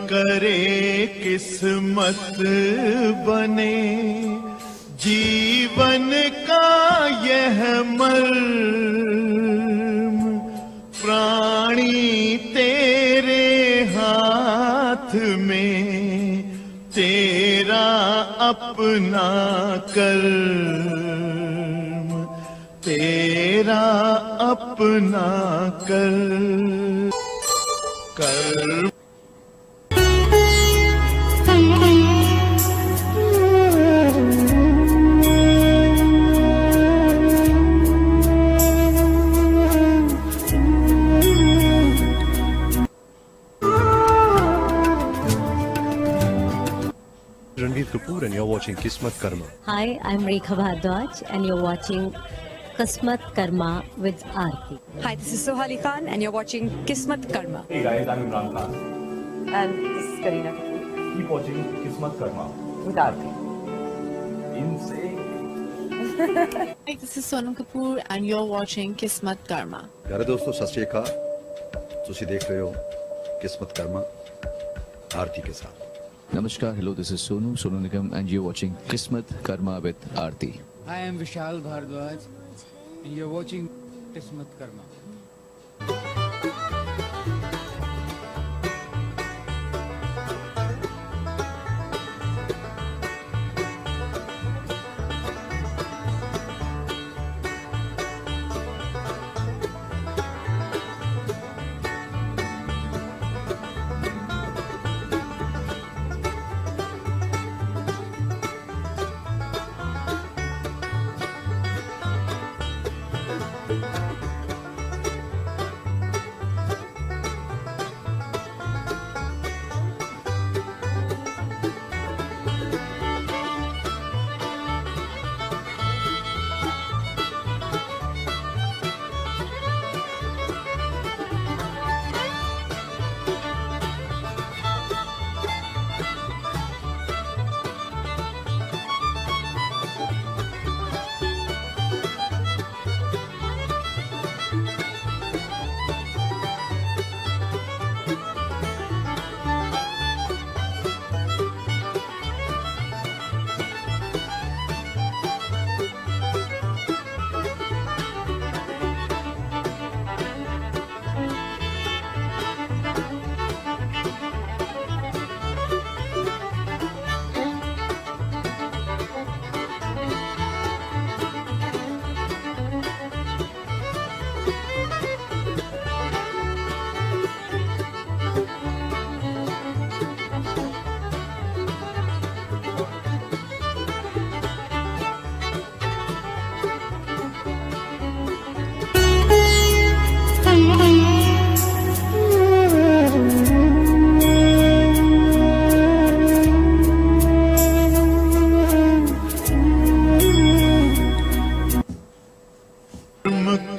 करे किस्मत बने जीवन का यह मर्म, प्राणी तेरे हाथ में, तेरा अपना कर्म, तेरा अपना कर्म। Kapoor and you're watching Kismatkarma. Hi, I'm Rekha Bhardwaj and you're watching Kismatkarma with Arti. Hi, this is Sohali Khan and you're watching Kismatkarma. Hey guys, I'm Imran Khan. And this is Kareena Kapoor. Keep watching Kismatkarma With Arti. Insane. Hi, this is Sonam Kapoor and you're watching Kismatkarma. प्यारे दोस्तों सत श्री अकाल ਤੁਸੀਂ देख रहे हो किस्मतकर्मा आरती के साथ। Namaskar, hello, this is Sonu Nigam and you're watching Kismatkarma with Arti. I am Vishal Bhardwaj and you're watching Kismatkarma.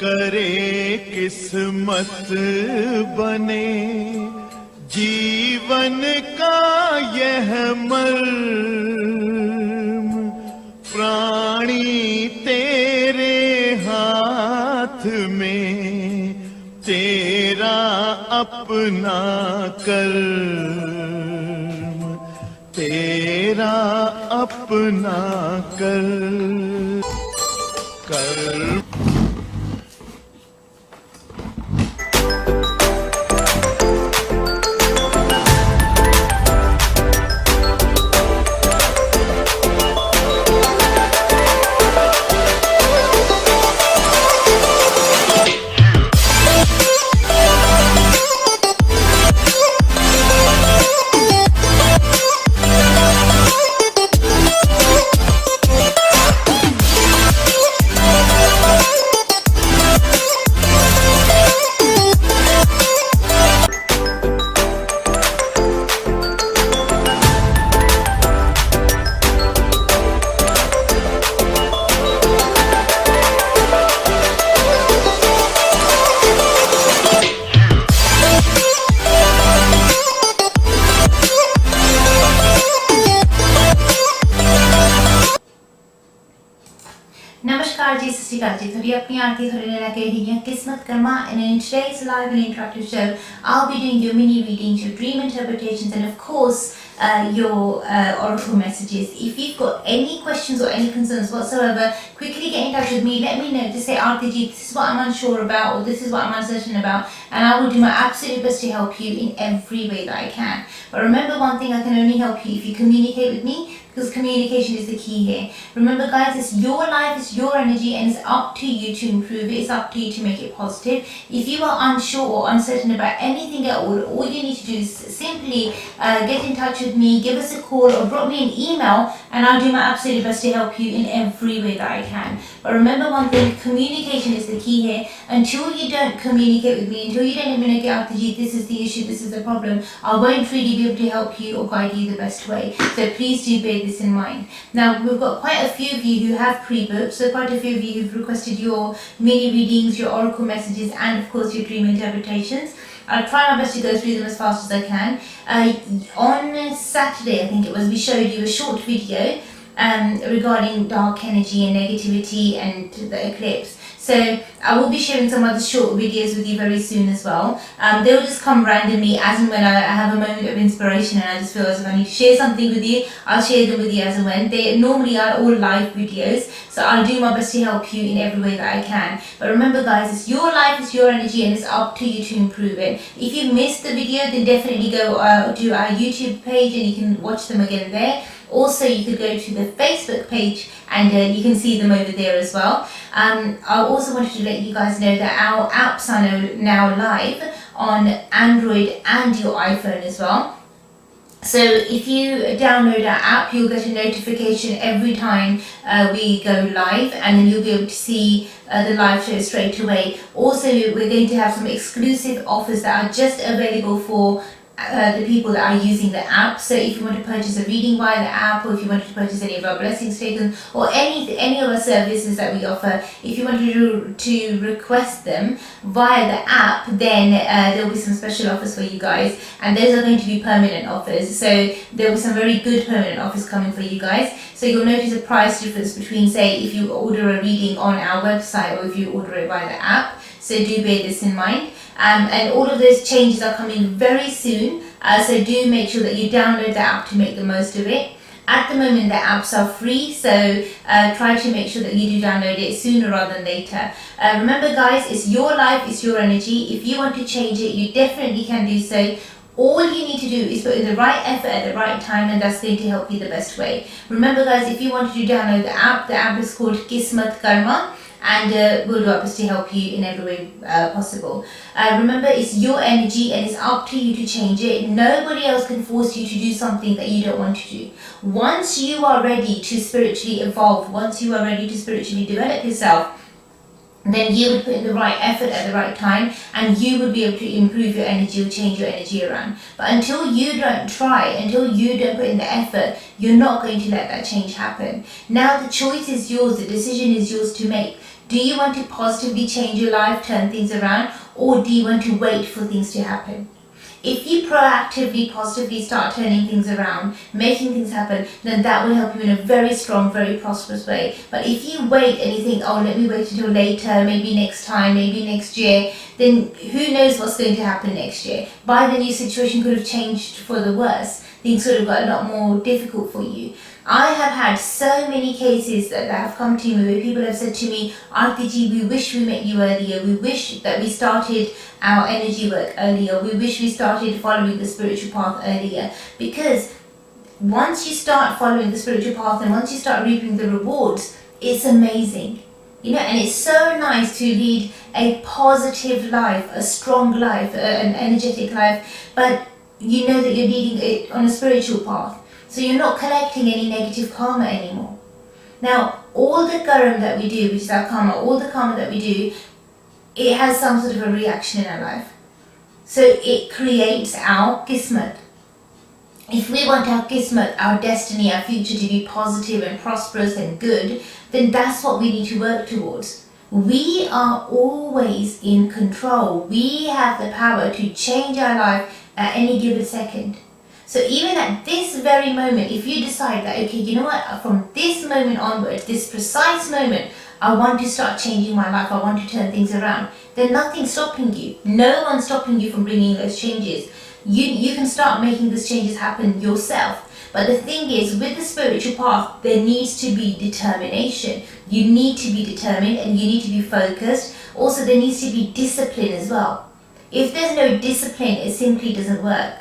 करे किस्मत बने जीवन का यह मर्म, प्राणी तेरे हाथ में, तेरा अपना कर्म, तेरा अपना कर्म। नमस्कार जी, Srikal Thodi apni aarti thode le lage rahi hain Kismat Karma, and in today's live and interactive show I'll be doing your mini readings, your dream interpretations, and of course your oracle messages. If you've got any questions or any concerns whatsoever, quickly get in touch with me. Let me know. Just say, Arti ji, this is what I'm unsure about, or this is what I'm uncertain about, and I will do my absolute best to help you in every way that I can. But remember one thing, I can only help you if you communicate with me, because communication is the key here. Remember guys, it's your life, it's your energy, and it's up to you to improve it. It's up to you to make it positive. If you are unsure or uncertain about anything at all you need to do is simply get in touch with me, give us a call or drop me an email, and I'll do my absolute best to help you in every way that I can. But remember one thing, communication is the key here. Until you don't communicate with me, until you don't let me know, Arti ji, this is the issue, this is the problem, I won't really be able to help you or guide you the best way. So please do bear this in mind. Now, we've got quite a few of you who have pre-booked, so quite a few of you who've requested your mini readings, your oracle messages, and of course your dream interpretations. I'll try my best to go through them as fast as I can. On Saturday, I think it was, we showed you a short video regarding dark energy and negativity and the eclipse. So I will be sharing some other short videos with you very soon as well. They will just come randomly as and when I have a moment of inspiration and I just feel as if I need to share something with you. I'll share them with you as and when. They normally are all live videos, so I'll do my best to help you in every way that I can. But remember guys, it's your life, it's your energy, and it's up to you to improve it. If you missed the video, then definitely go to our YouTube page and you can watch them again there. Also, you could go to the Facebook page and you can see them over there as well. I also wanted to let you guys know that our apps are now live on Android and your iPhone as well. So if you download our app, you'll get a notification every time we go live, and then you'll be able to see the live show straight away. Also, we're going to have some exclusive offers that are just available for the people that are using the app. So if you want to purchase a reading via the app, or if you wanted to purchase any of our blessing tokens or any of our services that we offer, if you wanted to request them via the app, then there will be some special offers for you guys, and those are going to be permanent offers. So there will be some very good permanent offers coming for you guys. So you'll notice a price difference between, say, if you order a reading on our website or if you order it via the app. So do bear this in mind. And all of those changes are coming very soon, so do make sure that you download the app to make the most of it. At the moment the apps are free, so try to make sure that you do download it sooner rather than later. Remember guys, it's your life, it's your energy. If you want to change it, you definitely can do so. All you need to do is put in the right effort at the right time, and that's going to help you the best way. Remember guys, if you want to download the app is called Kismatkarma, and we'll do our best to help you in every way possible. Remember, it's your energy and it's up to you to change it. Nobody else can force you to do something that you don't want to do. Once you are ready to spiritually evolve, once you are ready to spiritually develop yourself, then you would put in the right effort at the right time, and you would be able to improve your energy or change your energy around. But until you don't try, until you don't put in the effort, you're not going to let that change happen. Now the choice is yours, the decision is yours to make. Do you want to positively change your life, turn things around, or do you want to wait for things to happen? If you proactively, positively start turning things around, making things happen, then that will help you in a very strong, very prosperous way. But if you wait and you think, oh, let me wait until later, maybe next time, maybe next year, then who knows what's going to happen next year. By then your situation could have changed for the worse. Things could have got a lot more difficult for you. I have had so many cases that have come to me where people have said to me, Arti ji, we wish we met you earlier, we wish that we started our energy work earlier, we wish we started following the spiritual path earlier. Because once you start following the spiritual path and once you start reaping the rewards, it's amazing. You know, and it's so nice to lead a positive life, a strong life, an energetic life, but you know that you're leading it on a spiritual path. So you're not collecting any negative karma anymore. Now, all the karam that we do, which is our karma, all the karma that we do, it has some sort of a reaction in our life. So it creates our kismat. If we want our kismat, our destiny, our future to be positive and prosperous and good, then that's what we need to work towards. We are always in control. We have the power to change our life at any given second. So even at this very moment, if you decide that, okay, you know what, from this moment onwards, this precise moment, I want to start changing my life, I want to turn things around, then nothing's stopping you. No one's stopping you from bringing those changes. You can start making those changes happen yourself. But the thing is, with the spiritual path, there needs to be determination. You need to be determined and you need to be focused. Also, there needs to be discipline as well. If there's no discipline, it simply doesn't work.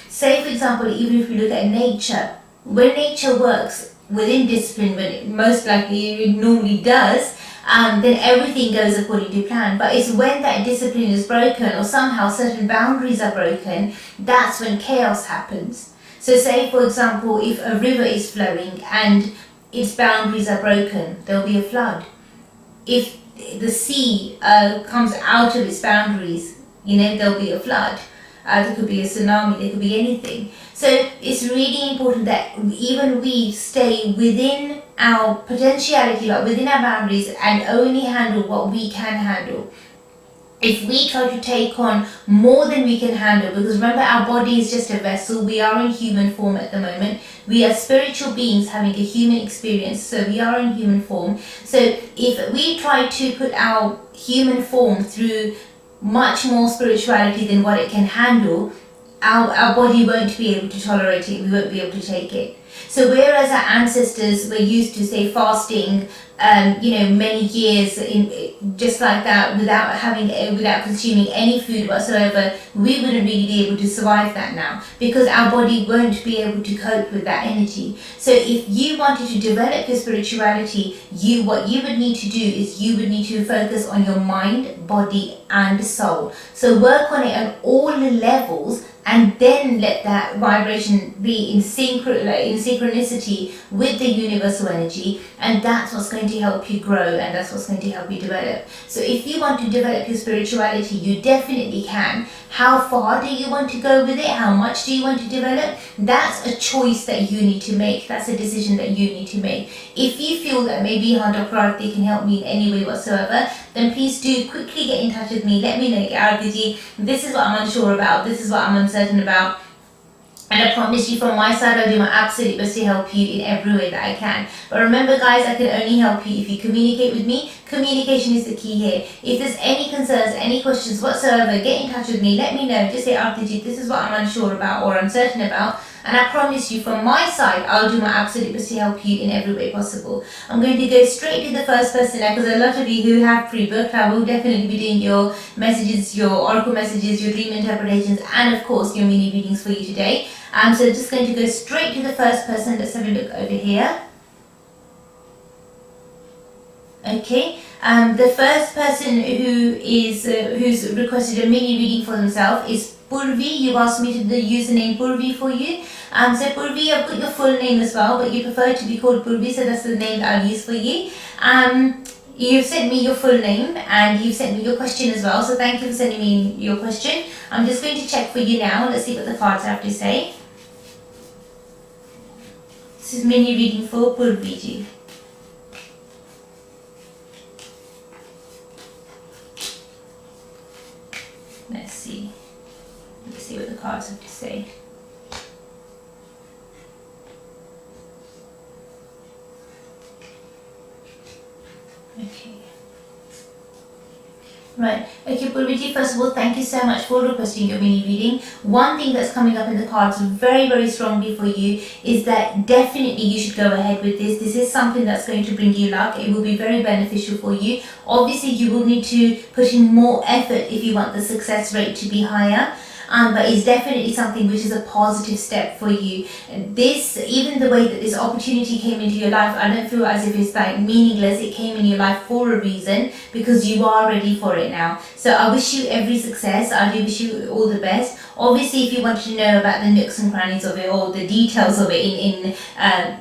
Say, for example, even if you look at nature, when nature works within discipline, when it most likely it normally does, then everything goes according to plan. But it's when that discipline is broken or somehow certain boundaries are broken, that's when chaos happens. So say, for example, if a river is flowing and its boundaries are broken, there'll be a flood. If the sea comes out of its boundaries, there'll be a flood. There could be a tsunami, there could be anything. So it's really important that even we stay within our potentiality, like within our boundaries, and only handle what we can handle. If we try to take on more than we can handle, because remember, our body is just a vessel, we are in human form at the moment, we are spiritual beings having a human experience, so we are in human form. So if we try to put our human form through much more spirituality than what it can handle, our body won't be able to tolerate it, we won't be able to take it. So whereas our ancestors were used to, say, fasting, many years in just like that, without consuming any food whatsoever, we wouldn't really be able to survive that now, because our body won't be able to cope with that energy. So if you wanted to develop your spirituality, what you would need to do is you would need to focus on your mind, body and soul. So work on it on all the levels, and then let that vibration be in synchronicity with the universal energy, and that's what's going to help you grow, and that's what's going to help you develop. So if you want to develop your spirituality, you definitely can. How far do you want to go with it? How much do you want to develop? That's a choice that you need to make. That's a decision that you need to make. If you feel that maybe Dr. Arti can help me in any way whatsoever, then please do quickly get in touch with me. Let me know, Arti, this is what I'm unsure about, this is what I'm uncertain about. And I promise you, from my side, I'll do my absolute best to help you in every way that I can. But remember, guys, I can only help you if you communicate with me. Communication is the key here. If there's any concerns, any questions whatsoever, get in touch with me. Let me know. Just say, Arti, this is what I'm unsure about or uncertain about. And I promise you, from my side, I'll do my absolute best to help you in every way possible. I'm going to go straight to the first person now, because a lot of you who have pre-booked, I will definitely be doing your messages, your oracle messages, your dream interpretations, and of course your mini readings for you today. So just going to go straight to the first person. Let's have a look over here. Okay, the first person who's requested a mini reading for themselves is Purvi. You've asked me to the username Purvi for you. So Purvi, I've got your full name as well, but you prefer to be called Purvi, so that's the name that I'll use for you. You've sent me your full name and you've sent me your question as well, so thank you for sending me your question. I'm just going to check for you now. Let's see what the cards have to say. This is mini reading for Purvi ji. Let's see what the cards have to say. Okay. Right. Okay, Purviji, first of all, thank you so much for requesting your mini reading. One thing that's coming up in the cards very, very strongly for you is that definitely you should go ahead with this. This is something that's going to bring you luck. It will be very beneficial for you. Obviously, you will need to put in more effort if you want the success rate to be higher. But it's definitely something which is a positive step for you. This, even the way that this opportunity came into your life, I don't feel as if it's like meaningless. It came in your life for a reason, because you are ready for it now. So I wish you every success. I do wish you all the best. Obviously, if you want to know about the nooks and crannies of it, or the details of it in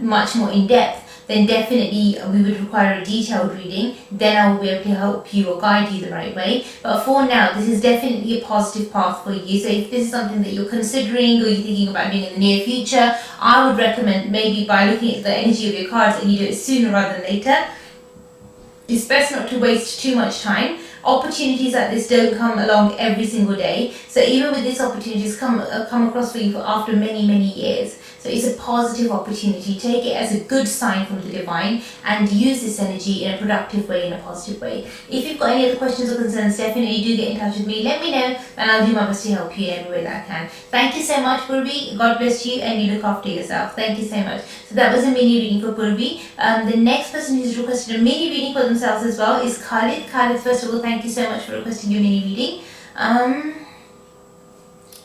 much more in depth, then definitely we would require a detailed reading. Then I will be able to help you or guide you the right way. But for now, this is definitely a positive path for you. So if this is something that you're considering or you're thinking about doing in the near future, I would recommend maybe by looking at the energy of your cards, and you do it sooner rather than later. It's best not to waste too much time. opportunities like this don't come along every single day. So even with these opportunities come across for you after many years. So it's a positive opportunity. Take it as a good sign from the divine and use this energy in a productive way, in a positive way. If you've got any other questions or concerns, definitely do get in touch with me. Let me know and I'll do my best to help you in every way that I can. Thank you so much, Purvi. God bless you and you look after yourself. Thank you so much. So that was a mini reading for Purvi. The next person who's requested a mini reading for themselves as well is Khalid. Khalid, first of all, thank you so much for requesting your mini reading.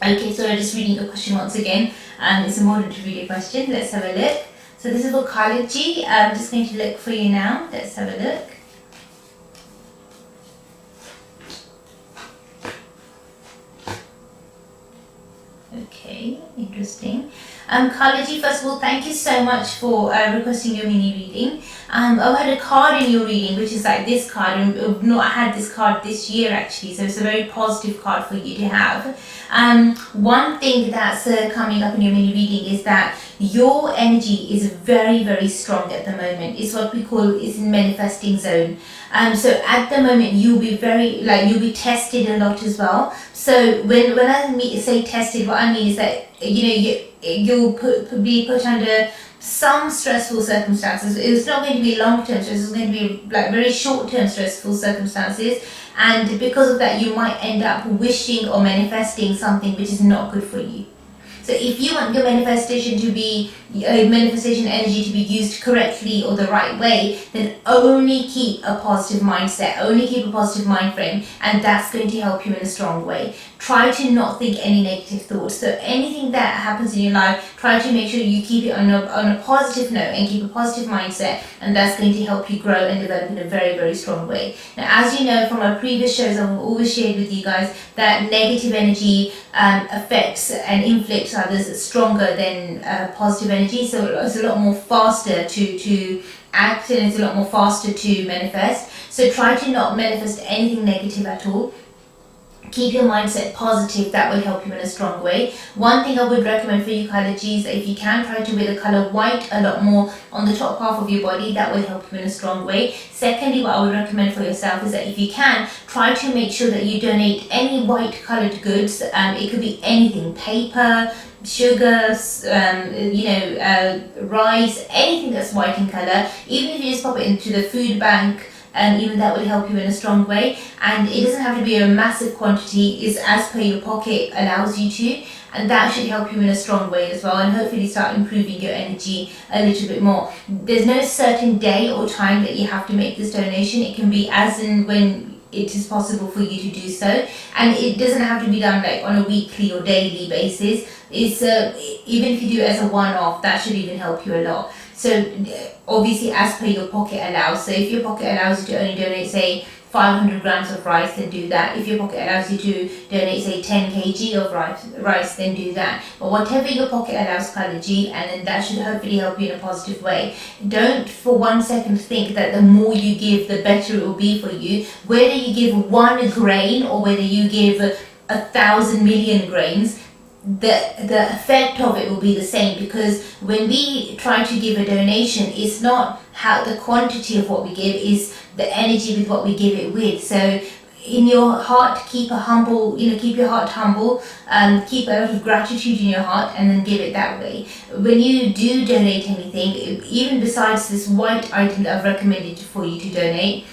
Okay, so I'm just reading the question once again. It's a modern to read a question. Let's have a look. So this is for Khalid Ji. I'm just going to look for you now. Let's have a look. Okay, interesting. Khalid Ji, first of all, thank you so much for requesting your mini reading. I've had a card in your reading, which is like this card. I've not had this card this year actually, so it's a very positive card for you to have. One thing that's coming up in your mini reading is that your energy is very strong at the moment. It's what we call is in manifesting zone. So at the moment you'll be you'll be tested a lot as well. So when I say tested, what I mean is that you'll be put under some stressful circumstances. It's not going to be long-term stress, it's going to be like very short-term stressful circumstances, and because of that you might end up wishing or manifesting something which is not good for you. So if you want your manifestation energy to be used correctly or the right way, then only keep a positive mindset, only keep a positive mind frame, and that's going to help you in a strong way. Try to not think any negative thoughts. So anything that happens in your life, try to make sure you keep it on a positive note and keep a positive mindset, and that's going to help you grow and develop in a very strong way. Now, as you know from our previous shows, I've always shared with you guys that negative energy affects and inflicts others stronger than positive energy. So it's a lot more faster to act, and it's a lot more faster to manifest. So try to not manifest anything negative at all. Keep your mindset positive, that will help you in a strong way. One thing I would recommend for you, Khalid Ji, is that if you can, try to wear the colour white a lot more on the top half of your body. That will help you in a strong way. Secondly, what I would recommend for yourself is that if you can, try to make sure that you donate any white coloured goods. It could be anything, paper, sugar, rice, anything that's white in colour. Even if you just pop it into the food bank, even that will help you in a strong way. And it doesn't have to be a massive quantity, it's as per your pocket allows you to, and that should help you in a strong way as well, and hopefully start improving your energy a little bit more. There's no certain day or time that you have to make this donation. It can be as and when it is possible for you to do so, and it doesn't have to be done like on a weekly or daily basis. It's even if you do it as a one-off, that should even help you a lot. So obviously as per your pocket allows. So if your pocket allows you to only donate say 500 grams of rice, then do that. If your pocket allows you to donate say 10 kg of rice, then do that. But whatever your pocket allows, Khalid Ji, and then that should hopefully help you in a positive way. Don't for 1 second think that the more you give, the better it will be for you. Whether you give 1 grain or whether you give 1,000 million grains, the effect of it will be the same, because when we try to give a donation, it's not how the quantity of what we give, is the energy with what we give it with. So in your heart, keep a humble, keep your heart humble, keep a lot of gratitude in your heart, and then give it that way. When you do donate anything, even besides this white item that I've recommended for you to donate,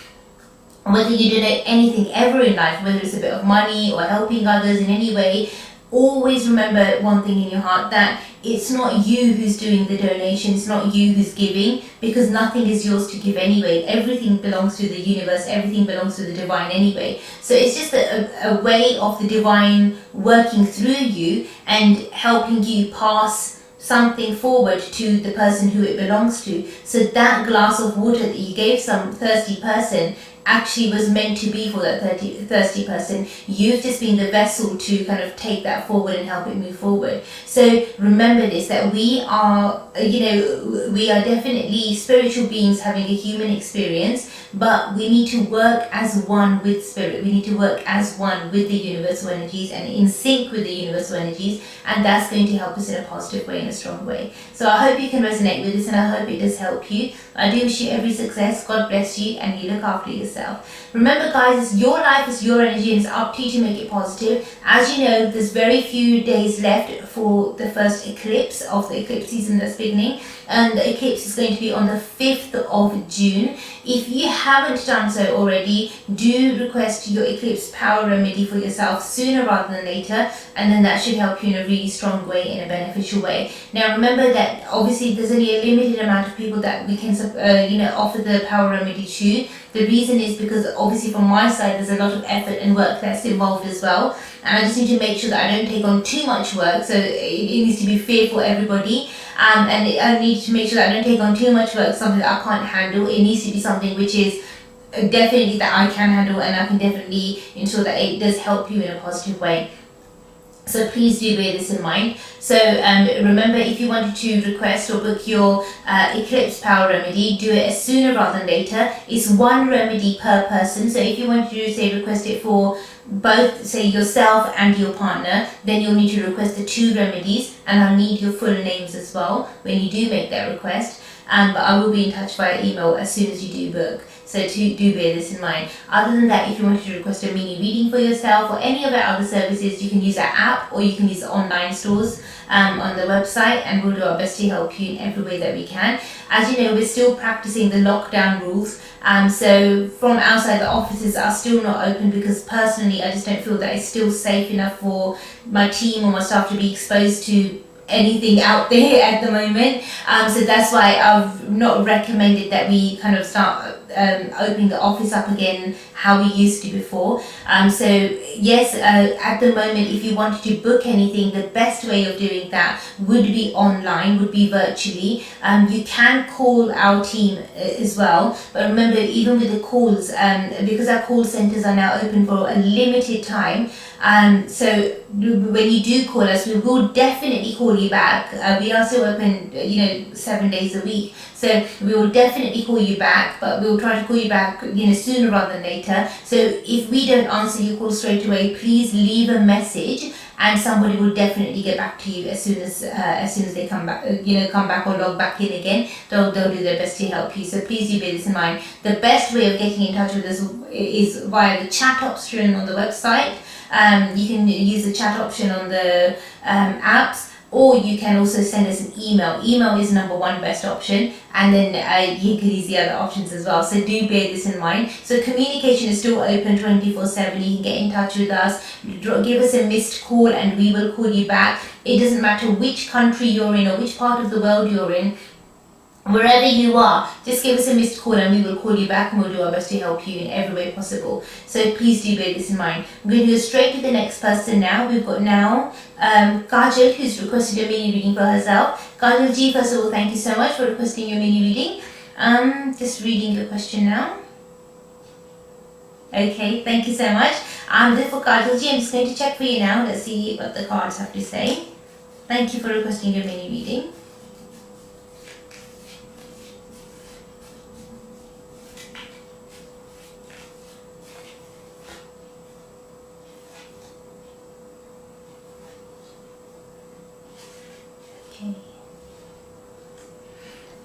whether you donate anything ever in life, whether it's a bit of money or helping others in any way, always remember one thing in your heart, that it's not you who's doing the donation, it's not you who's giving, because nothing is yours to give anyway. Everything belongs to the universe, everything belongs to the divine anyway. So it's just a way of the divine working through you and helping you pass something forward to the person who it belongs to. So that glass of water that you gave some thirsty person actually was meant to be for that thirsty person. You've just been the vessel to kind of take that forward and help it move forward. So remember this, that we are definitely spiritual beings having a human experience. but we need to work as one with spirit. We need to work as one with the universal energies and in sync with the universal energies, and that's going to help us in a positive way, in a strong way. So I hope you can resonate with this, and I hope it does help you. I do wish you every success. God bless you, and you look after yourself. Remember guys, your life is your energy, and it's up to you to make it positive. As you know, there's very few days left for the first eclipse of the eclipse season that's beginning, and the eclipse is going to be on the 5th of June. If you haven't done so already, do request your eclipse power remedy for yourself sooner rather than later, and then that should help you in a really strong way, in a beneficial way. Now remember that obviously there's only a limited amount of people that we can offer the power remedy to. The reason is because obviously from my side there's a lot of effort and work that's involved as well, and I just need to make sure that I don't take on too much work, so it needs to be fair for everybody. And I need to make sure that I don't take on too much work, something that I can't handle. It needs to be something which is definitely that I can handle, and I can definitely ensure that it does help you in a positive way. So please do bear this in mind. So remember, if you wanted to request or book your eclipse power remedy, do it sooner rather than later. It's one remedy per person. So if you want to say request it for both, say yourself and your partner, then you'll need to request the 2 remedies, and I'll need your full names as well when you do make that request. But I will be in touch via email as soon as you do book. So do bear this in mind. Other than that, if you wanted to request a mini reading for yourself or any of our other services, you can use our app or you can use the online stores on the website, and we'll do our best to help you in every way that we can. As you know, we're still practicing the lockdown rules. So from outside, the offices are still not open because personally I just don't feel that it's still safe enough for my team or my staff to be exposed to anything out there at the moment. So that's why I've not recommended that we kind of start opening the office up again how we used to before. So yes, at the moment, if you wanted to book anything, the best way of doing that would be online, would be virtually. You can call our team as well, but remember, even with the calls, because our call centers are now open for a limited time, so when you do call us, we will definitely call you back. We are still open 7 days a week, so we will definitely call you back, but we will try to call you back sooner rather than later. So if we don't answer your call straight away, please leave a message, and somebody will definitely get back to you as soon as they come back, come back or log back in again. They'll do their best to help you. So please do bear this in mind. The best way of getting in touch with us is via the chat option on the website. You can use the chat option on the apps, or you can also send us an email. Email is number 1 best option, and then you can use the other options as well. So do bear this in mind. So communication is still open 24/7. You can get in touch with us, give us a missed call, and we will call you back. It doesn't matter which country you're in or which part of the world you're in. Wherever you are, just give us a missed call and we will call you back, and we'll do our best to help you in every way possible. So please do bear this in mind. I'm going to go straight to the next person now. We've got now Kajal, who's requested a mini reading for herself. Kajal ji, first of all, thank you so much for requesting your mini reading. Just reading your question now. Okay, thank you so much. Therefore, Kajal ji, I'm just going to check for you now. Let's see what the cards have to say. Thank you for requesting your mini reading.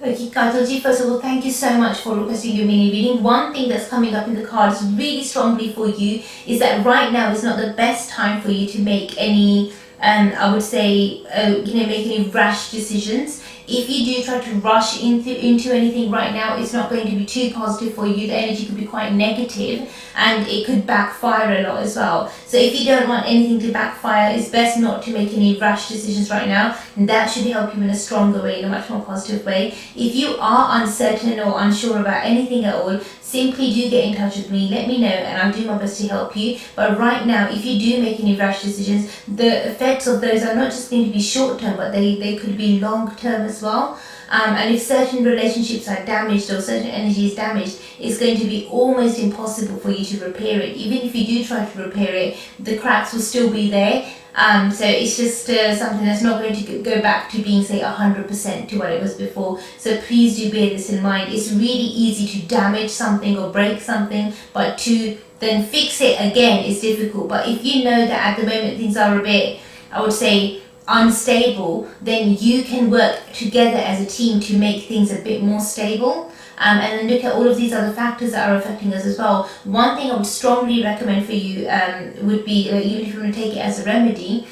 Okay, Kajal, first of all, thank you so much for requesting your mini reading. One thing that's coming up in the cards really strongly for you is that right now is not the best time for you to make any, I would say, make any rash decisions. If you do try to rush into anything right now, it's not going to be too positive for you. The energy could be quite negative, and it could backfire a lot as well. So if you don't want anything to backfire, it's best not to make any rash decisions right now. And that should help you in a stronger way, in a much more positive way. If you are uncertain or unsure about anything at all, simply do get in touch with me, let me know, and I'll do my best to help you. But right now, if you do make any rash decisions, the effects of those are not just going to be short term, but they could be long term as well. And if certain relationships are damaged or certain energy is damaged, it's going to be almost impossible for you to repair it. Even if you do try to repair it, the cracks will still be there. So it's just something that's not going to go back to being, say, 100% to what it was before. So please do bear this in mind. It's really easy to damage something or break something, but to then fix it again is difficult. But if you know that at the moment things are a bit, I would say, unstable, then you can work together as a team to make things a bit more stable. And then look at all of these other factors that are affecting us as well. One thing I would strongly recommend for you would be, even if you want to take it as a remedy,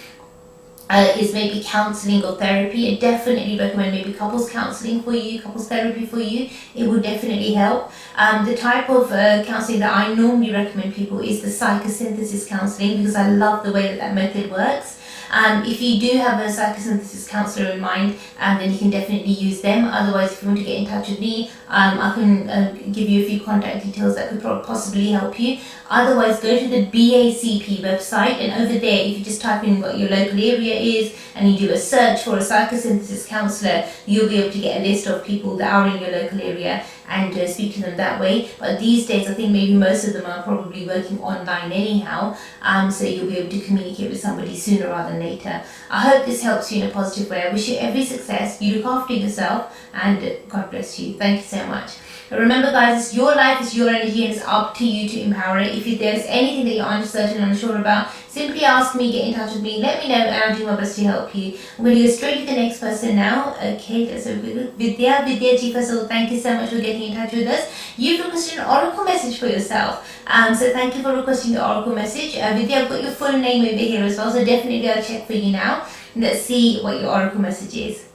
is maybe counselling or therapy. I definitely recommend maybe couples counselling for you, couples therapy for you. It would definitely help. The type of counselling that I normally recommend people is the psychosynthesis counselling, because I love the way that that method works. If you do have a psychosynthesis counsellor in mind, then you can definitely use them. Otherwise, if you want to get in touch with me, I can give you a few contact details that could possibly help you. Otherwise, go to the BACP website, and over there, if you just type in what your local area is and you do a search for a psychosynthesis counsellor, you'll be able to get a list of people that are in your local area and speak to them that way. But these days, I think maybe most of them are probably working online anyhow, so you'll be able to communicate with somebody sooner rather than later. I hope this helps you in a positive way. I wish you every success. You look after yourself, and God bless you. Thank you so much. Remember, guys, it's your life, it's your energy, and it's up to you to empower it. If there's anything that you're uncertain, unsure about, simply ask me, get in touch with me, let me know, and I'll do my best to help you. I'm going to go straight to the next person now. Okay, let's have a good Vidya ji, first of all, thank you so much for getting in touch with us. You've requested an oracle message for yourself. So thank you for requesting the oracle message. Vidya, I've got your full name over here as well, so definitely I'll check for you now. Let's see what your oracle message is.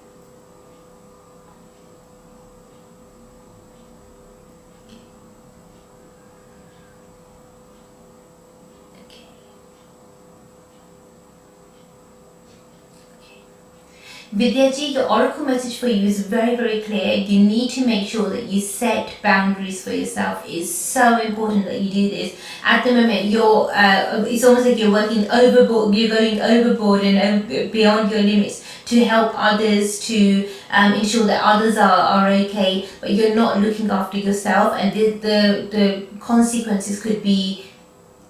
Vidyaji, the oracle message for you is very, very clear. You need to make sure that you set boundaries for yourself. It's so important that you do this. At the moment, you're it's almost like you're working overboard, you're going overboard and beyond your limits to help others, to ensure that others are okay, but you're not looking after yourself, and the consequences could be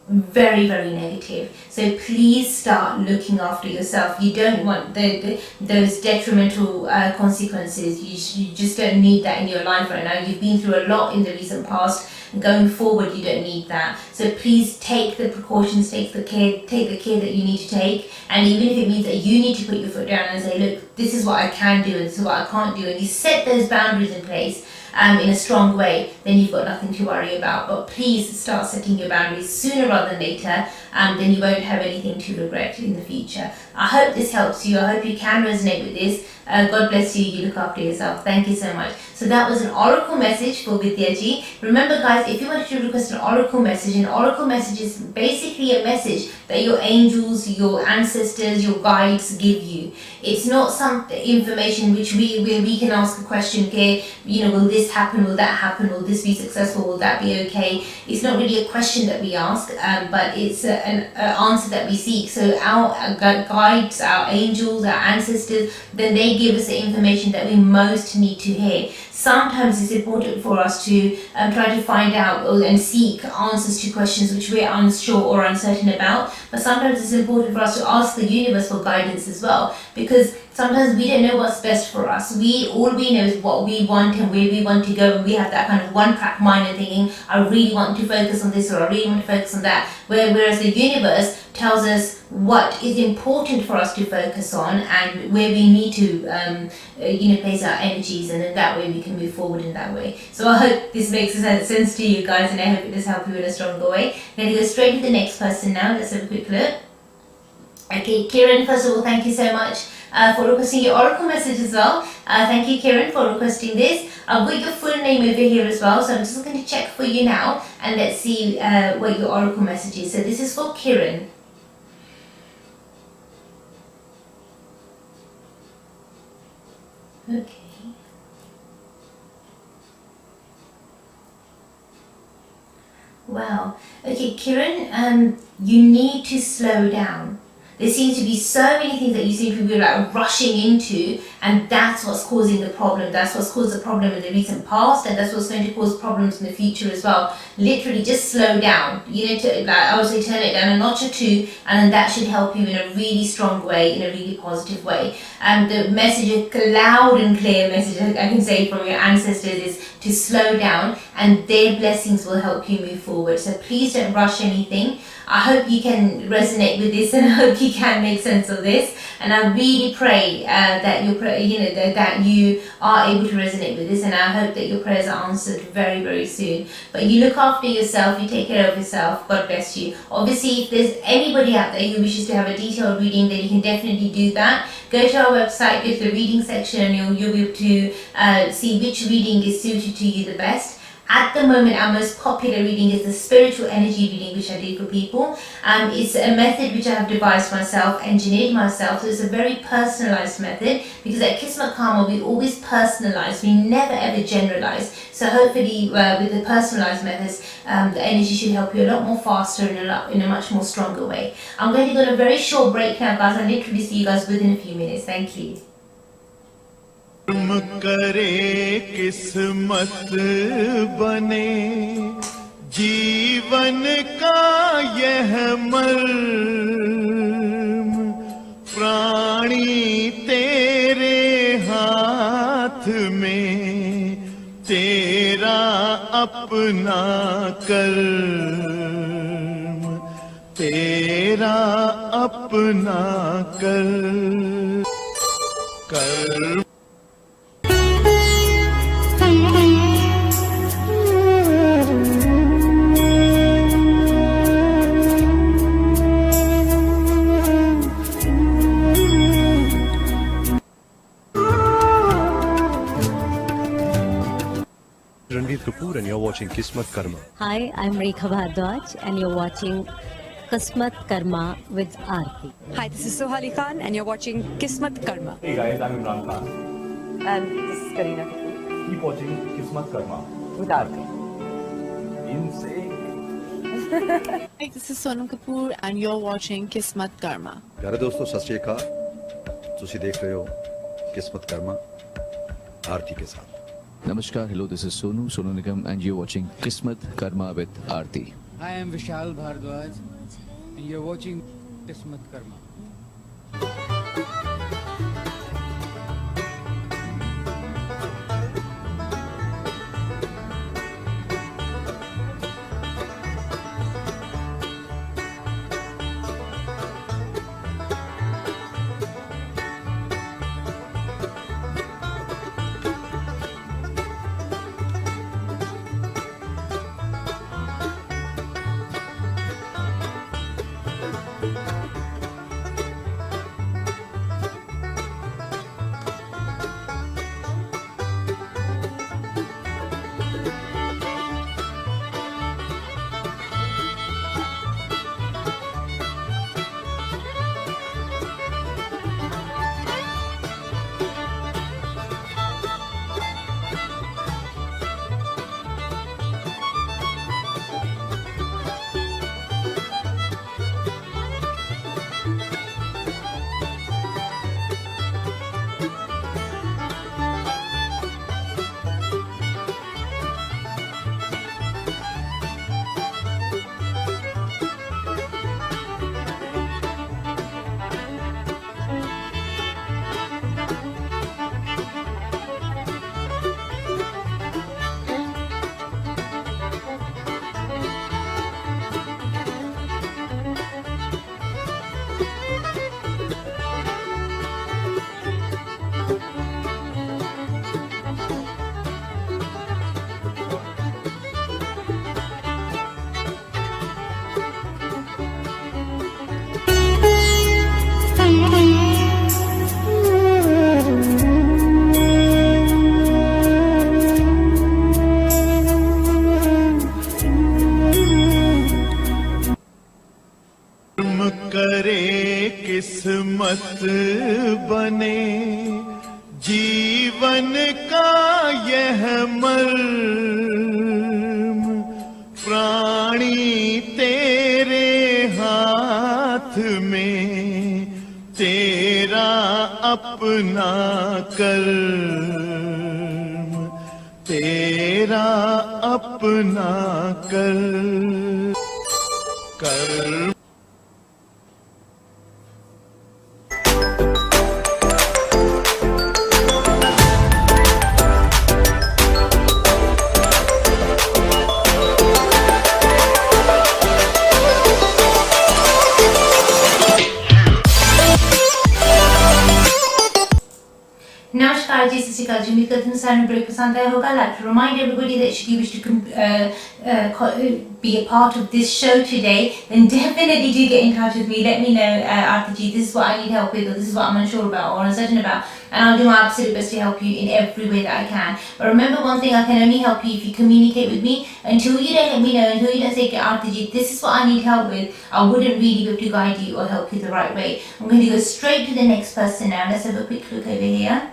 very, very negative. So please start looking after yourself. You don't want those detrimental consequences. You just don't need that in your life right now. You've been through a lot in the recent past. Going forward, you don't need that. So please take the precautions, take the care that you need to take. And even if it means that you need to put your foot down and say, look, this is what I can do and this is what I can't do, and you set those boundaries in place in a strong way, then you've got nothing to worry about. But please start setting your boundaries sooner rather than later, then you won't have anything to regret in the future. I hope this helps you. I hope you can resonate with this. God bless you. You look after yourself. Thank you so much. So that was an oracle message for Vidyaji. Remember, guys, if you wanted to request an oracle message is basically a message that your angels, your ancestors, your guides give you. It's not some information which we can ask a question, okay, will this happen, will that happen, will this be successful, will that be okay? It's not really a question that we ask, but it's an answer that we seek. So our guides, our angels, our ancestors, then they give us the information that we most need to hear. Sometimes it's important for us to try to find out and seek answers to questions which we're unsure or uncertain about, but sometimes it's important for us to ask the universe for guidance as well, because sometimes we don't know what's best for us. All we know is what we want and where we want to go, and we have that kind of one-track mind and thinking, I really want to focus on this or I really want to focus on that, whereas the universe tells us what is important for us to focus on and where we need to place our energies, and then that way we can move forward in that way. So I hope this makes sense to you guys, and I hope it does help you in a stronger way. I'm going to go straight to the next person now. Let's have a quick look. Okay, Kiran, first of all, thank you so much for requesting your oracle message as well. Thank you, Kiran, for requesting this. I've got your full name over here as well, so I'm just going to check for you now, and let's see what your oracle message is. So this is for Kiran. Okay. Wow. Okay, Kiran, you need to slow down. There seems to be so many things that you seem to be like rushing into, and that's what's causing the problem. That's what's caused the problem in the recent past, and that's what's going to cause problems in the future as well. Literally, just slow down. You know, I would say turn it down a notch or two, and then that should help you in a really strong way, in a really positive way. And the message, a loud and clear message I can say from your ancestors, is to slow down, and their blessings will help you move forward. So please don't rush anything. I hope you can resonate with this, and I hope you can make sense of this. And I really pray that that you are able to resonate with this, and I hope that your prayers are answered very, very soon. But you look after yourself, you take care of yourself. God bless you. Obviously, if there's anybody out there who wishes to have a detailed reading, then you can definitely do that. Go to our website, go to the reading section, and you'll be able to see which reading is suited to you the best. At the moment, our most popular reading is the spiritual energy reading, which I do for people. It's a method which I have devised myself, engineered myself. So it's a very personalized method, because at Kismatkarma, we always personalize. We never ever generalize. So hopefully, with the personalized methods, the energy should help you a lot more faster and in a much more stronger way. I'm going to go on a very short break now, guys. I'll literally see you guys within a few minutes. Thank you. कर्म करे किस्मत बने जीवन का यह मर्म प्राणी तेरे हाथ में तेरा अपना कर्म तेरा अपना कर्म Kapoor and you're watching Kismatkarma. Hi, I'm Rekha Bhardwaj and you're watching Kismatkarma with Arti. Hi, this is Sohali Khan, and you're watching Kismatkarma. Hey guys, I'm Imran Khan. And this is Kareena Kapoor Keep watching Kismatkarma. with Arti. Insane. Hi, this is Sonam Kapoor and you're watching Kismatkarma. प्यारे दोस्तों सत श्री अकाल ਤੁਸੀਂ देख रहे हो किस्मत कर्मा आरती के साथ Namaskar, hello, this is Sonu Nigam, and you're watching Kismat Karma with Arti. I am Vishal Bhardwaj, and you're watching Kismatkarma. किस्मत बने जीवन का यह मर्म प्राणी तेरे हाथ में तेरा अपना कर्म तेरा अपना कर्म Namaskar ji, Sisi Kal ji, उम्मीद करती हूँ सारे ब्रेक पसंद आया होगा. I'd like to remind everybody that should you wish to be a part of this show today, then definitely do get in touch with me. Let me know, Arti ji, this is what I need help with, or this is what I'm unsure about or uncertain about, and I'll do my absolute best to help you in every way that I can. But remember one thing, I can only help you if you communicate with me. Until you don't let me know, until you don't say, Arti ji, this is what I need help with, I wouldn't really be able to guide you or help you the right way. I'm going to go straight to the next person now. Let's have a quick look over here.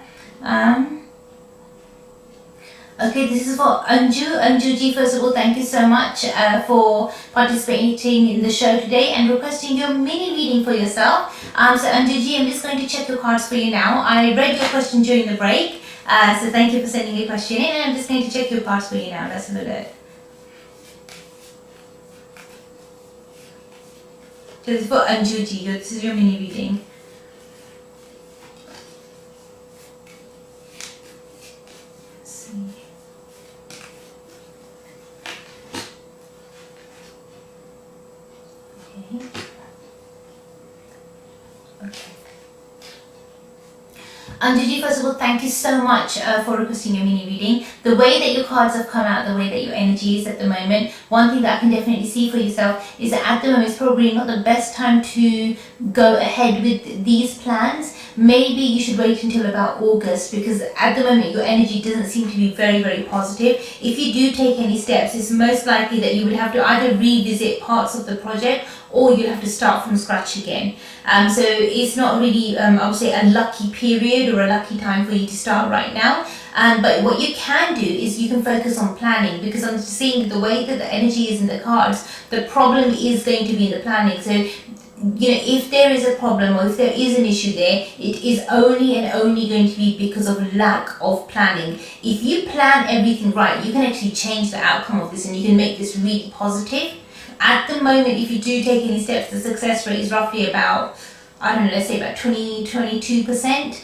Okay, this is for Anju. Anju ji, first of all, thank you so much for participating in the show today and requesting your mini reading for yourself. So Anju ji, I'm just going to check your cards for you now. I read your question during the break, so thank you for sending your question in, and I'm just going to check your cards for you now. Let's have a look. So this is for Anju ji. This is your mini reading. Anjuji, first of all, thank you so much for requesting your mini reading. The way that your cards have come out, the way that your energy is at the moment, one thing that I can definitely see for yourself is that at the moment it's probably not the best time to go ahead with these plans. Maybe you should wait until about August, because at the moment your energy doesn't seem to be very, very positive. If you do take any steps, it's most likely that you would have to either revisit parts of the project or you'll have to start from scratch again. So it's not really, I would say, a lucky period or a lucky time for you to start right now. But what you can do is you can focus on planning, because I'm seeing the way that the energy is in the cards, the problem is going to be in the planning. So, you know, if there is a problem or if there is an issue there, it is only and only going to be because of lack of planning. If you plan everything right, you can actually change the outcome of this and you can make this really positive. At the moment, if you do take any steps, the success rate is roughly about, I don't know, let's say about 22%.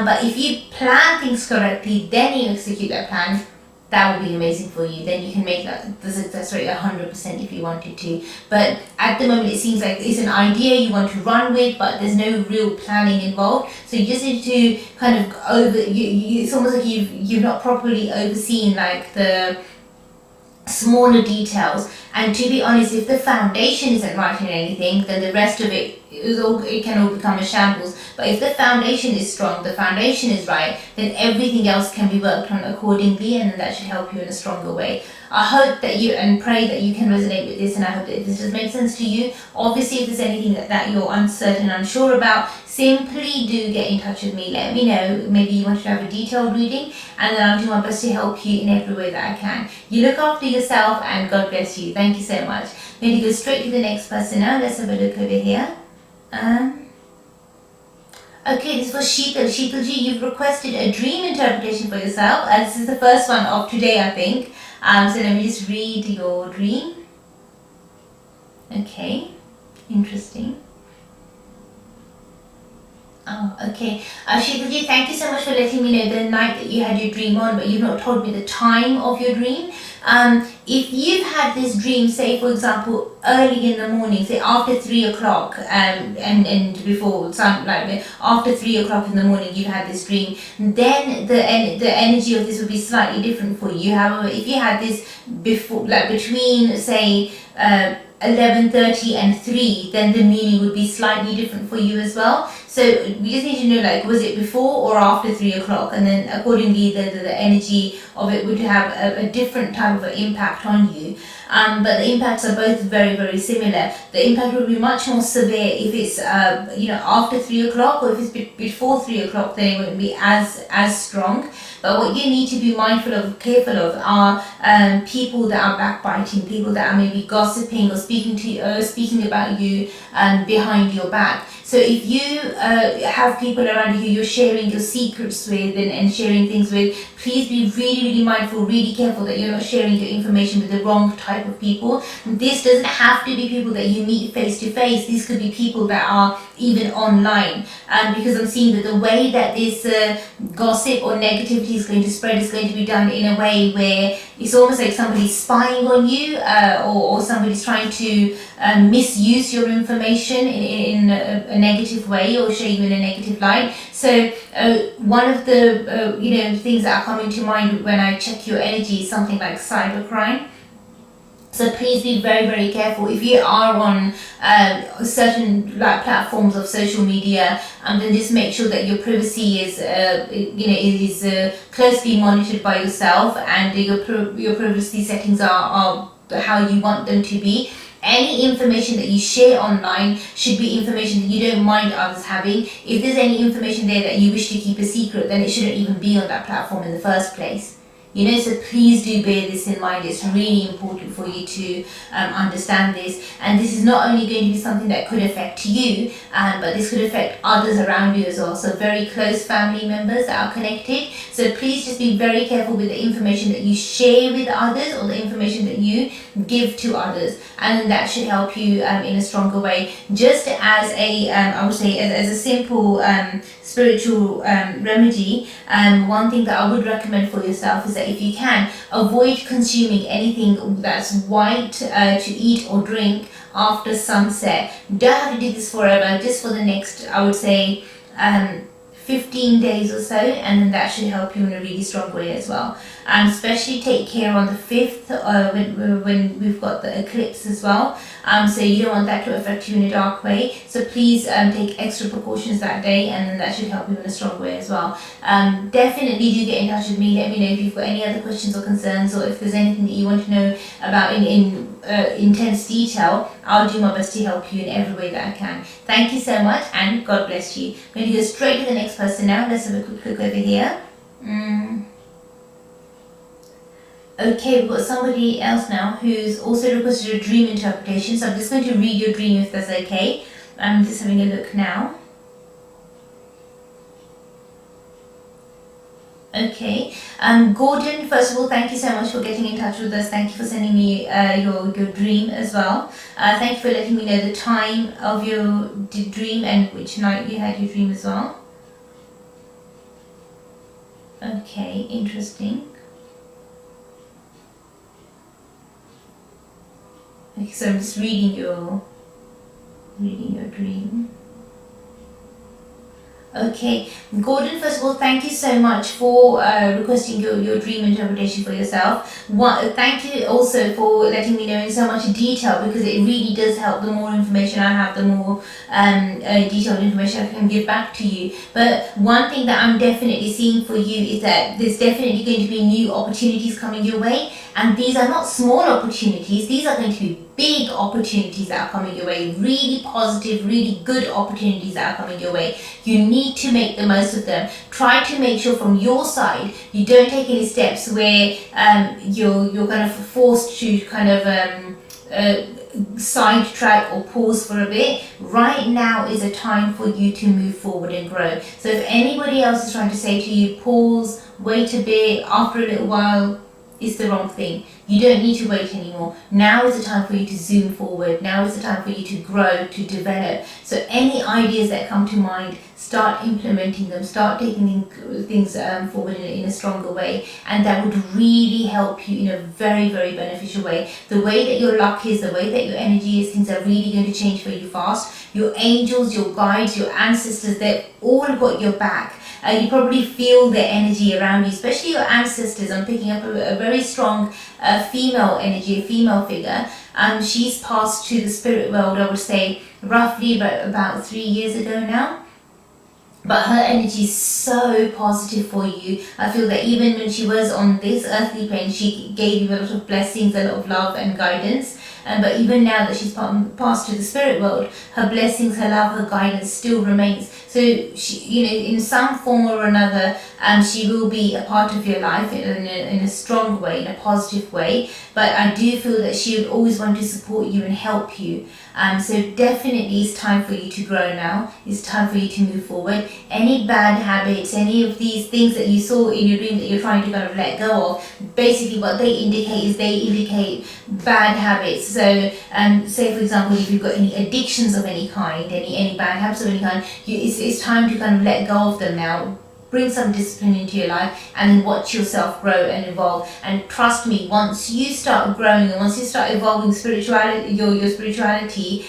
But if you plan things correctly, then you execute that plan, that will be amazing for you. Then you can make that the success rate 100% if you wanted to. But at the moment, it seems like it's an idea you want to run with, but there's no real planning involved. So you just need to kind of it's almost like you've not properly overseen like the smaller details. And to be honest, if the foundation isn't right in anything, then the rest of it can all become a shambles. But if the foundation is strong, the foundation is right, then everything else can be worked on accordingly, and that should help you in a stronger way. I hope that you, and pray that you can resonate with this, and I hope that this does make sense to you. Obviously, if there's anything that you're uncertain, unsure about, simply do get in touch with me. Let me know. Maybe you want to have a detailed reading, and then I'll do my best to help you in every way that I can. You look after yourself, and God bless you. Thank you so much. I'm going to go straight to the next person now. Let's have a look over here. Okay, this was Sheetal. Sheetal ji, you've requested a dream interpretation for yourself. This is the first one of today, I think. So let me just read your dream. Okay, interesting. Oh, okay. Sheetal ji, thank you so much for letting me know the night that you had your dream on, but you've not told me the time of your dream. If you've had this dream, say for example, early in the morning, say after 3 o'clock, and before like after 3 o'clock in the morning, you've had this dream, then the energy of this would be slightly different for you. However, if you had this before, like between say 11:30 and 3, then the meaning would be slightly different for you as well. So we just need to know, like, was it before or after 3 o'clock, and then accordingly the energy of it would have a different type of an impact on you. But the impacts are both very, very similar. The impact would be much more severe if it's after 3 o'clock, or if it's before 3 o'clock, then it wouldn't be as strong. But what you need to be mindful of, careful of, are people that are backbiting, people that are maybe gossiping or speaking about you behind your back. So if you have people around you who you're sharing your secrets with and sharing things with, please be really, really mindful, really careful that you're not sharing your information with the wrong type of people. This doesn't have to be people that you meet face to face. These could be people that are even online. Because I'm seeing that the way that this gossip or negativity is going to spread is going to be done in a way where it's almost like somebody's spying on you, or somebody's trying to misuse your information in a negative way or show you in a negative light. So one of the things that are coming to mind when I check your energy is something like cybercrime. So please be very, very careful. If you are on certain platforms of social media, then just make sure that your privacy is closely monitored by yourself, and your privacy settings are how you want them to be. Any information that you share online should be information that you don't mind others having. If there's any information there that you wish to keep a secret, then it shouldn't even be on that platform in the first place. So please do bear this in mind. It's really important for you to understand this. And this is not only going to be something that could affect you, but this could affect others around you as well. So very close family members that are connected. So please just be very careful with the information that you share with others or the information that you give to others. And then that should help you in a stronger way. Just as I would say, as a simple spiritual remedy, one thing that I would recommend for yourself is that if you can, avoid consuming anything that's white to eat or drink after sunset. You don't have to do this forever, just for the next, I would say, 15 days or so, and then that should help you in a really strong way as well. And especially take care on the 5th when we've got the eclipse as well. So you don't want that to affect you in a dark way. So please take extra precautions that day, and then that should help you in a strong way as well. Definitely do get in touch with me. Let me know if you've got any other questions or concerns, or if there's anything that you want to know about in intense detail. I'll do my best to help you in every way that I can. Thank you so much, and God bless you. I'm going to go straight to the next person now. Let's have a quick look over here. Okay, we've got somebody else now who's also requested a dream interpretation. So I'm just going to read your dream if that's okay. I'm just having a look now. Okay, Gordon, first of all, thank you so much for getting in touch with us. Thank you for sending me your dream as well. Thank you for letting me know the time of your dream and which night you had your dream as well. Okay, interesting. Okay, so I'm just reading your dream. Okay, Gordon, first of all, thank you so much for requesting your dream interpretation for yourself. Thank you also for letting me know in so much detail, because it really does help. The more information I have, the more detailed information I can give back to you. But one thing that I'm definitely seeing for you is that there's definitely going to be new opportunities coming your way. And these are not small opportunities, these are going to be big opportunities that are coming your way, really positive, really good opportunities that are coming your way. You need to make the most of them. Try to make sure from your side you don't take any steps where you're kind of forced to kind of sidetrack or pause for a bit. Right now is a time for you to move forward and grow. So if anybody else is trying to say to you, pause, wait a bit, after a little while, it's the wrong thing. You don't need to wait anymore. Now is the time for you to zoom forward. Now is the time for you to grow, to develop. So any ideas that come to mind, start implementing them, start taking things forward in a stronger way, and that would really help you in a very, very beneficial way. The way that your luck is, the way that your energy is, things are really going to change for you fast. Your angels, your guides, your ancestors, they've all got your back. You probably feel their energy around you, especially your ancestors. I'm picking up a very strong female energy, a female figure. She's passed to the spirit world, I would say, roughly about 3 years ago now. But her energy is so positive for you. I feel that even when she was on this earthly plane, she gave you a lot of blessings, a lot of love and guidance. but even now that she's passed to the spirit world, her blessings, her love, her guidance still remains. So she, in some form or another, she will be a part of your life in a strong way, in a positive way. But I do feel that she would always want to support you and help you. So definitely it's time for you to grow now. It's time for you to move forward. Any bad habits, any of these things that you saw in your dream that you're trying to kind of let go of, basically what they indicate bad habits. So say for example, if you've got any addictions of any kind, any bad habits of any kind, it's time to kind of let go of them now. Bring some discipline into your life and then watch yourself grow and evolve. And trust me, once you start growing and once you start evolving spirituality, your spirituality,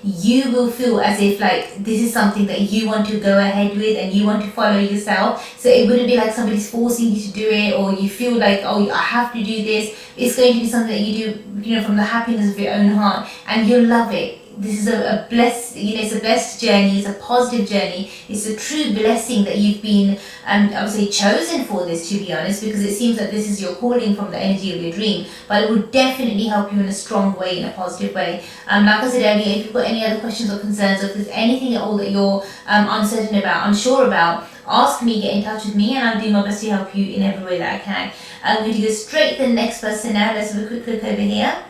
you will feel as if like this is something that you want to go ahead with and you want to follow yourself. So it wouldn't be like somebody's forcing you to do it, or you feel like, oh, I have to do this. It's going to be something that you do, from the happiness of your own heart, and you'll love it. This is a blessed, it's a blessed journey, it's a positive journey, it's a true blessing that you've been, I would say, chosen for this, to be honest, because it seems that this is your calling from the energy of your dream, but it will definitely help you in a strong way, in a positive way. Like I said earlier, if you've got any other questions or concerns, or if there's anything at all that you're uncertain about, unsure about, ask me, get in touch with me, and I'll do my best to help you in every way that I can. I'm going to go straight to the next person now. Let's have a quick look over here.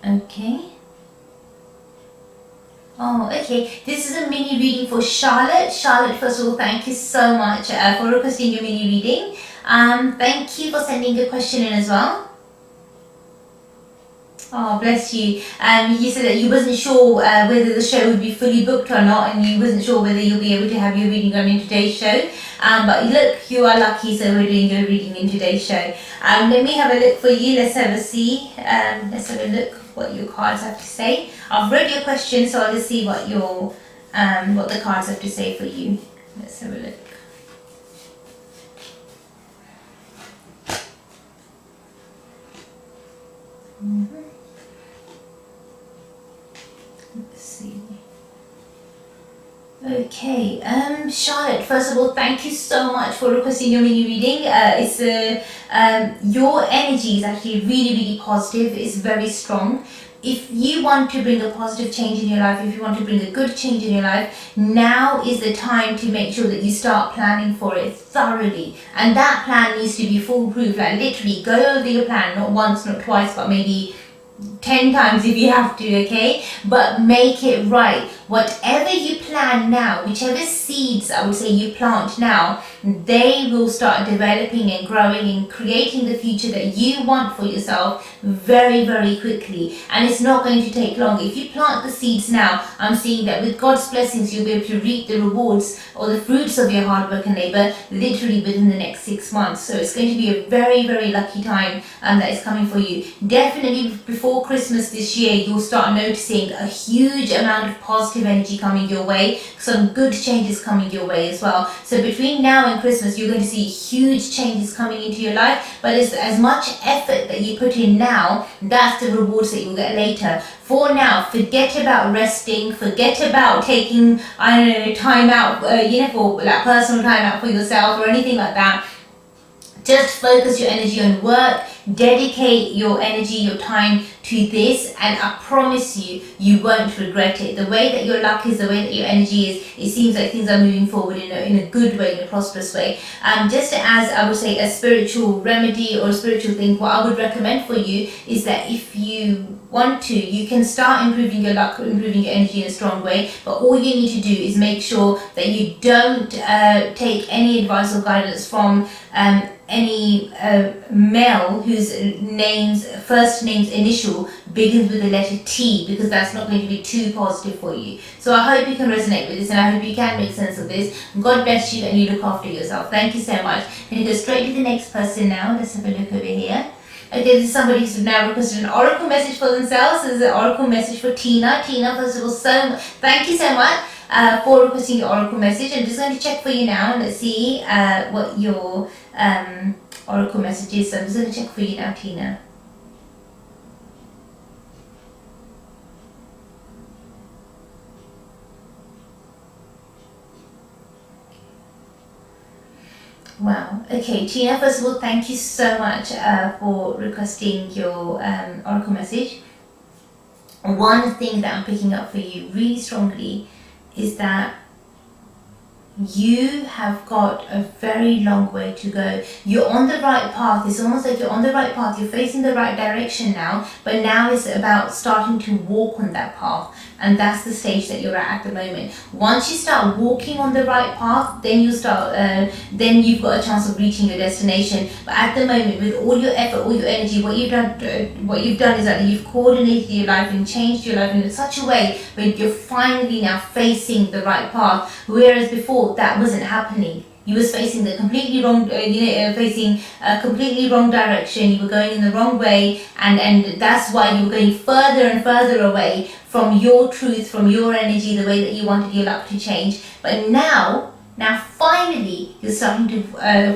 Okay. Oh, okay. This is a mini reading for Charlotte. Charlotte, first of all, thank you so much for requesting your mini reading. Thank you for sending your question in as well. Oh, bless you. You said that you wasn't sure whether the show would be fully booked or not, and you wasn't sure whether you'll be able to have your reading done in today's show. But look, you are lucky, so we're doing your reading in today's show. Let me have a look for you. Let's have a see. Let's have a look what your cards have to say. I've read your question, so I'll just see what your what the cards have to say for you. Let's have a look. Let's see. Okay, Charlotte, first of all, thank you so much for requesting your mini reading. Your energy is actually really positive. It's very strong. If you want to bring a positive change in your life, if you want to bring a good change in your life, now is the time to make sure that you start planning for it thoroughly. And that plan needs to be foolproof. Like literally go over your plan, not once, not twice, but maybe 10 times if you have to, okay? But make it right. Whatever you plan now, whichever seeds I would say you plant now, they will start developing and growing and creating the future that you want for yourself very quickly. And it's not going to take long. If you plant the seeds now, I'm seeing that with God's blessings you'll be able to reap the rewards or the fruits of your hard work and labor literally within the next 6 months. So it's going to be a very lucky time that is coming for you. Definitely before Christmas this year, you'll start noticing a huge amount of positive energy coming your way, some good changes coming your way as well. So between now and Christmas, you're going to see huge changes coming into your life, but it's as much effort that you put in now, that's the rewards that you'll get later. For now, forget about resting, forget about taking, I don't know, time out, for like personal time out for yourself or anything like that. Just focus your energy on work, dedicate your energy, your time to this, and I promise you, you won't regret it. The way that your luck is, the way that your energy is, it seems like things are moving forward in a good way, in a prosperous way. Just as I would say a spiritual remedy or a spiritual thing, what I would recommend for you is that if you want to, you can start improving your luck, improving your energy in a strong way, but all you need to do is make sure that you don't take any advice or guidance from any male whose first name's initial begins with the letter T, because that's not going to be too positive for you. So I hope you can resonate with this, and I hope you can make sense of this. God bless you, and you look after yourself. Thank you so much. Can you go straight to the next person now? Let's have a look over here. Okay, this is somebody who's now requested an oracle message for themselves. This is an oracle message for Tina. Tina, first of all, thank you so much for requesting your oracle message. I'm just going to check for you now, and let's see what your oracle message is. So I'm just going to check for you now, Tina. Wow. Okay, Tina, first of all, thank you so much for requesting your oracle message. One thing that I'm picking up for you really strongly is that you have got a very long way to go. You're on the right path. It's almost like you're on the right path. You're facing the right direction now, but now it's about starting to walk on that path. And that's the stage that you're at the moment. Once you start walking on the right path, then you start. Then you've got a chance of reaching your destination. But at the moment, with all your effort, all your energy, what you've done is that you've coordinated your life and changed your life in such a way where you're finally now facing the right path. Whereas before, that wasn't happening. You was facing the completely wrong, facing a completely wrong direction. You were going in the wrong way, and that's why you were going further and further away from your truth, from your energy, the way that you wanted your luck to change. But now finally, you're starting to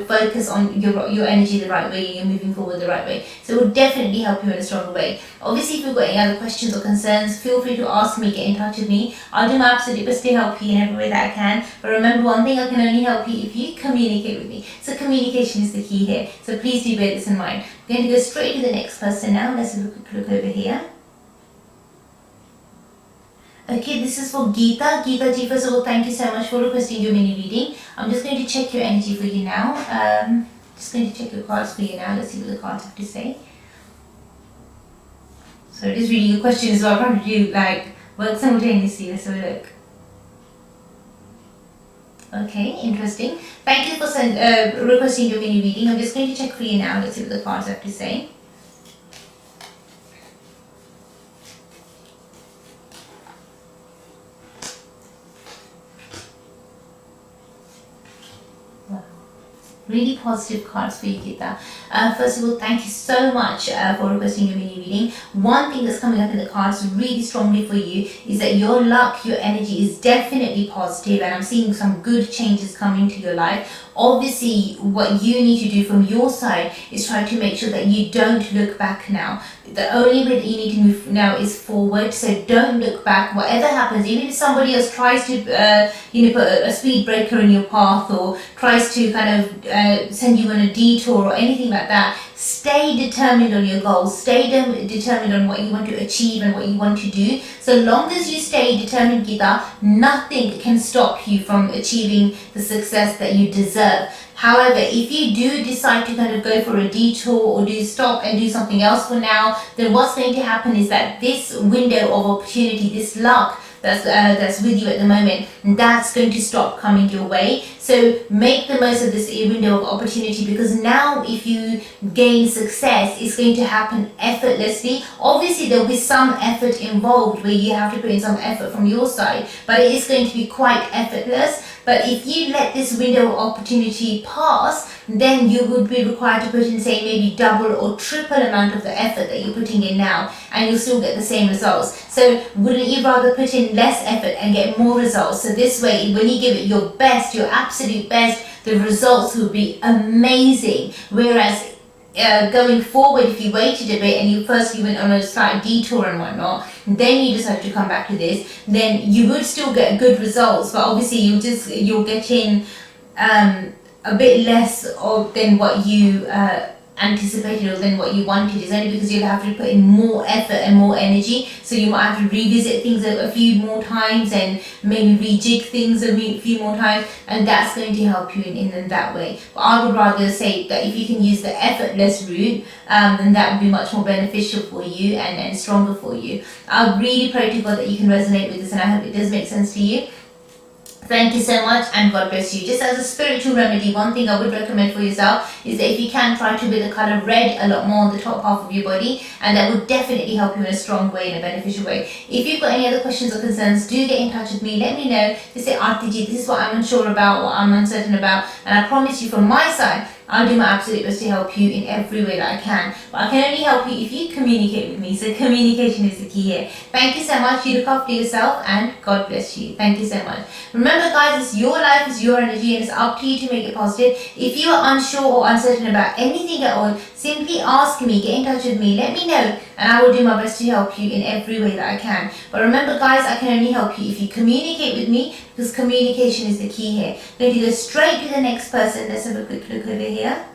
focus on your energy the right way, and you're moving forward the right way. So it will definitely help you in a stronger way. Obviously, if you've got any other questions or concerns, feel free to ask me, get in touch with me. I'll do my absolute best to help you in every way that I can. But remember one thing, I can only help you if you communicate with me. So communication is the key here. So please do bear this in mind. We're going to go straight to the next person now. Let's have a quick look over here. Okay, this is for Geeta. Geeta ji, first of all, thank you so much for requesting your mini reading. I'm just going to check your energy for you now. Just going to check your cards for you now. Let's see what the cards have to say. So just reading your questions, so I'm trying to do work simultaneously. Let's have a look. Okay, interesting. Thank you for requesting your mini reading. I'm just going to check for you now. Let's see what the cards have to say. Really positive cards for you, Geeta. First of all, thank you so much for requesting your mini reading. One thing that's coming up in the cards really strongly for you is that your luck, your energy is definitely positive, and I'm seeing some good changes coming to your life. Obviously, what you need to do from your side is try to make sure that you don't look back now. The only way that you need to move now is forward, so don't look back. Whatever happens, even if somebody else tries to put a speed breaker in your path, or tries to kind of send you on a detour or anything like that, stay determined on your goals. Stay determined on what you want to achieve and what you want to do. So long as you stay determined, Geeta, nothing can stop you from achieving the success that you deserve. However, if you do decide to kind of go for a detour or do stop and do something else for now, then what's going to happen is that this window of opportunity, this luck that's with you at the moment, that's going to stop coming your way. So make the most of this window of opportunity, because now if you gain success, it's going to happen effortlessly. Obviously, there will be some effort involved where you have to put in some effort from your side, but it is going to be quite effortless. But if you let this window of opportunity pass, then you would be required to put in, say, maybe double or triple amount of the effort that you're putting in now, and you'll still get the same results. So wouldn't you rather put in less effort and get more results? So this way, when you give it your best, your absolute best, the results will be amazing. Whereas going forward, if you waited a bit and you went on a slight detour and whatnot, then you decided to come back to this, then you would still get good results, but obviously you're getting a bit less than what you anticipated or than what you wanted. Is only because you'll have to put in more effort and more energy, so you might have to revisit things a few more times and maybe rejig things a few more times, and that's going to help you in that way. But I would rather say that if you can use the effortless route, then that would be much more beneficial for you and stronger for you. I really pray to God that you can resonate with this, and I hope it does make sense to you. Thank you so much, and God bless you. Just as a spiritual remedy, one thing I would recommend for yourself is that if you can, try to wear the color red a lot more on the top half of your body, and that would definitely help you in a strong way, in a beneficial way. If you've got any other questions or concerns, do get in touch with me. Let me know. Just say, Arti ji, this is what I'm unsure about, what I'm uncertain about, and I promise you from my side, I'll do my absolute best to help you in every way that I can. But I can only help you if you communicate with me. So communication is the key here. Thank you so much. You look after yourself, and God bless you. Thank you so much. Remember, guys, it's your life, it's your energy, and it's up to you to make it positive. If you are unsure or uncertain about anything at all, simply ask me, get in touch with me. Let me know and I will do my best to help you in every way that I can. But remember guys, I can only help you if you communicate with me, because communication is the key here. I'm going to go straight to the next person. Let's have a quick look over here.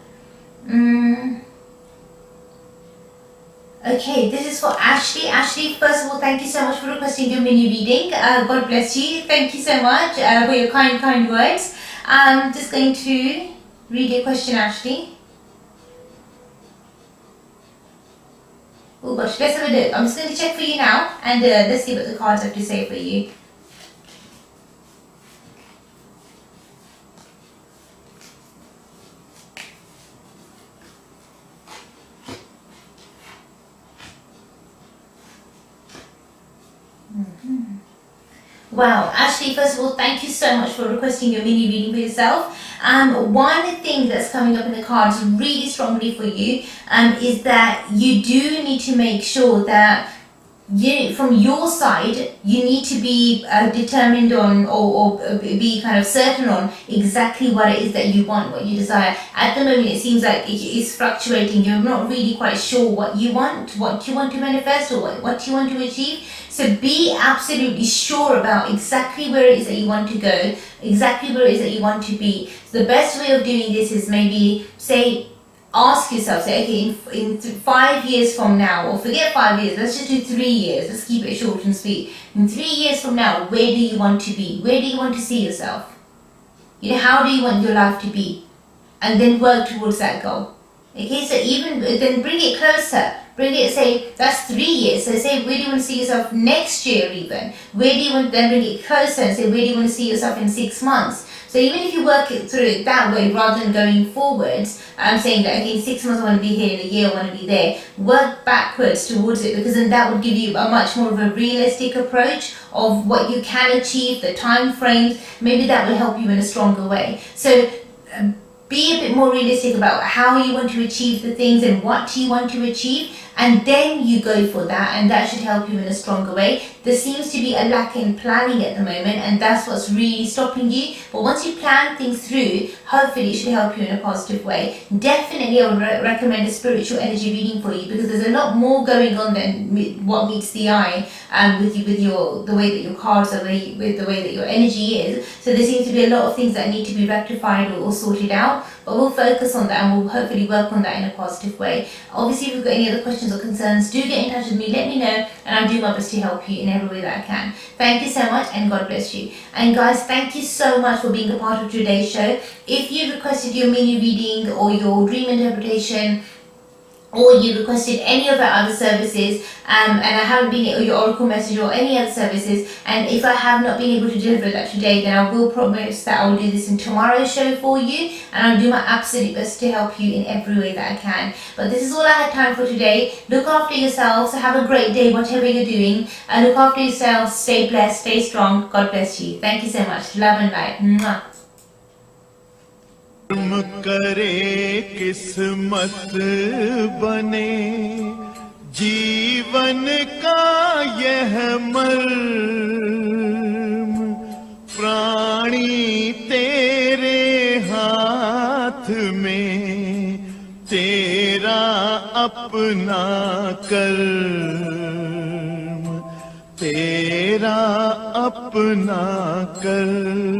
Okay, this is for Ashley. Ashley, first of all, thank you so much for requesting your mini reading. God bless you. Thank you so much for your kind words. I'm just going to read your question, Ashley. Oh gosh, let's have a look. I'm just going to check for you now, and let's see what the cards have to say for you. Wow, Ashley, first of all, thank you so much for requesting your mini reading for yourself. One thing that's coming up in the cards really strongly for you is that you do need to make sure that from your side, you need to be determined on or be kind of certain on exactly what it is that you want, what you desire. At the moment, it seems like it is fluctuating. You're not really quite sure what you want to manifest, or what you want to achieve. So be absolutely sure about exactly where it is that you want to go, exactly where it is that you want to be. So the best way of doing this is maybe ask yourself, say, okay, in 5 years from now, or forget 5 years, let's just do 3 years, let's keep it short and sweet. In 3 years from now, where do you want to be? Where do you want to see yourself? You know, how do you want your life to be? And then work towards that goal. Okay, so even then bring it closer. Bring it, say, that's 3 years. So say, where do you want to see yourself next year even? Where do you want, then bring it closer and say, where do you want to see yourself in 6 months? So even if you work it through it that way, rather than going forwards, I'm saying that, okay, in 6 months I want to be here, in a year I want to be there. Work backwards towards it, because then that would give you a much more of a realistic approach of what you can achieve, the time frames. Maybe that will help you in a stronger way. So be a bit more realistic about how you want to achieve the things and what you want to achieve, and then you go for that, and that should help you in a stronger way. There seems to be a lack in planning at the moment, and that's what's really stopping you. But once you plan things through, hopefully it should help you in a positive way. Definitely I would recommend a spiritual energy reading for you, because there's a lot more going on than what meets the eye with the way that your cards are, with the way that your energy is. So there seems to be a lot of things that need to be rectified or sorted out, but we'll focus on that, and we'll hopefully work on that in a positive way. Obviously, if you've got any other questions or concerns, do get in touch with me, let me know, and I'll do my best to help you in every way that I can. Thank you so much, and God bless you. And guys, thank you so much for being a part of today's show. If you requested your mini reading or your dream interpretation, or you requested any of our other services, and I haven't been, or your oracle message or any other services, and if I have not been able to deliver that today, then I will promise that I will do this in tomorrow's show for you, and I'll do my absolute best to help you in every way that I can. But this is all I had time for today. Look after yourselves, have a great day whatever you're doing, and look after yourselves, stay blessed, stay strong. God bless you. Thank you so much. Love and light. Mwah. कर्म करे किस्मत बने जीवन का यह मर्म, प्राणी तेरे हाथ में, तेरा अपना कर्म, तेरा अपना कर्म।